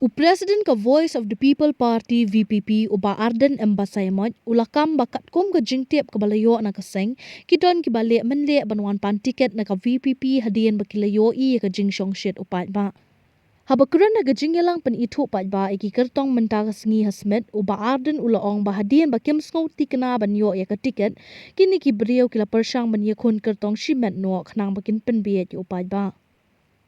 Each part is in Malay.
Presiden ka Voice of the People Party VPP uba Arden Embasayamot ulakam bakat kum ka jingtiap ka balayo na kaseng kidon ki balik menle banwan pan tiket na ka VPP hadian bakilayo I ka jingshong shit upat ba. Habakuran na gajing yalang pan itu pat ba iki kertong mentakas ngi hasmet uba Arden ulaong bahadian bakim skong tikna banyo ya ka tiket kini ki beriau kila persyang banyakun kertong shimet no khnang bakin penbiet yu upat ba.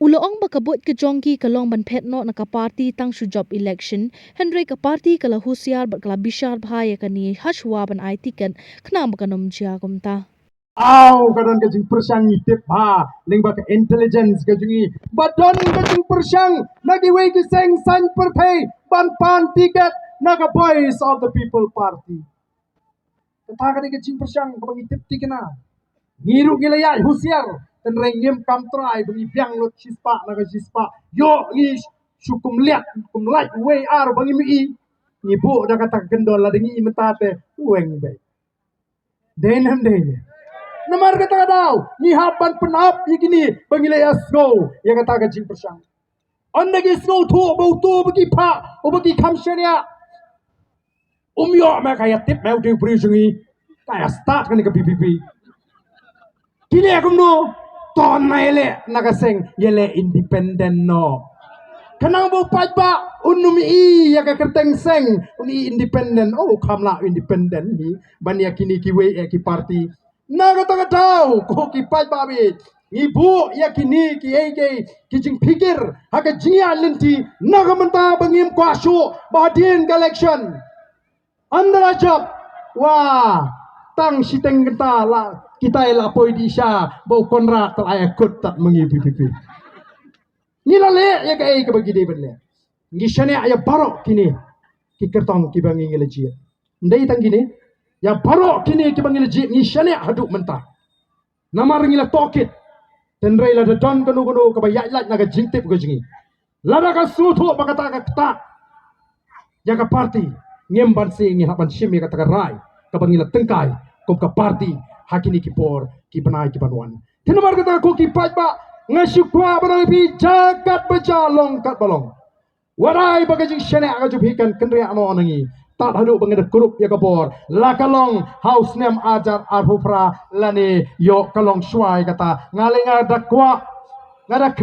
Ulaong bakabot ke jongki kalong ban petno na ka party tang job election Henry ka party kala husiar bat kala bishar bhaya kani hashwa ban ai tiket khnam bakanom jia kumta. Aw kadon kajing persyang ngitip ha lingba ke intelligence kajingi badon kajing persyang nagi wei kiseng san perthai ban pan tiket naga Voice of the People Party kata kadi kajing persyang kabang ngitip tikena ngiru gilaya husiar dan rengim kamtrai bangi biang lot sispa naga sispa yo ngi syukum liat kum like wei ar bangi mi ngibu dah kata gendol la dengi mentate weng be denem dene Namar kata daw, ni hapan penap begini pengilai asgo yang kata kajing persang. Anda gisgo tu bau tu bagi pak, bagi kamsenya. Umyo mereka ya tip mau di berisungi, kayak start kan ke PPP. Kini aku no, ton naile nagaseng yele independen no. Kenang bau pajba unumi I ya ke kerteng seng uni independen oh kamla independen ni bania kini kiwe ki party. Naga taga tahu ko ki pai babi ibu ya kini ki ege ki jing pikir haga jingya lenti naga menta bangim kwasyo bahadin election andra job wah tang siteng genta la kita ela poi di sya bau konrat tel kut tak mengi pipi ni la le ya ke bagi de benle ngi shane ya barok kini ki kertong ki bangi ngeleji ndai tang gini ya barok kini ki bangil ji ni shane haduk mentah namar ngila tokit tendrai la don kanu kanu ka bayat lat naga jintip ko jingi lada ka sutu bakata ka kta ya ka party ngemban si ngi haban shimi ka tagarai ka bangila tengkai ko ka party hakini ki por ki banai ki banwan tinamar kata ko ki pajba ngasukwa barang bi jagat bajalong kat balong warai bagajing shane aga jubikan kendri ano anangi tak haduk bangida kurup ya kapor la kalong house nem ajar arhufra lani yo kalong swai kata ngalinga dakwa ngada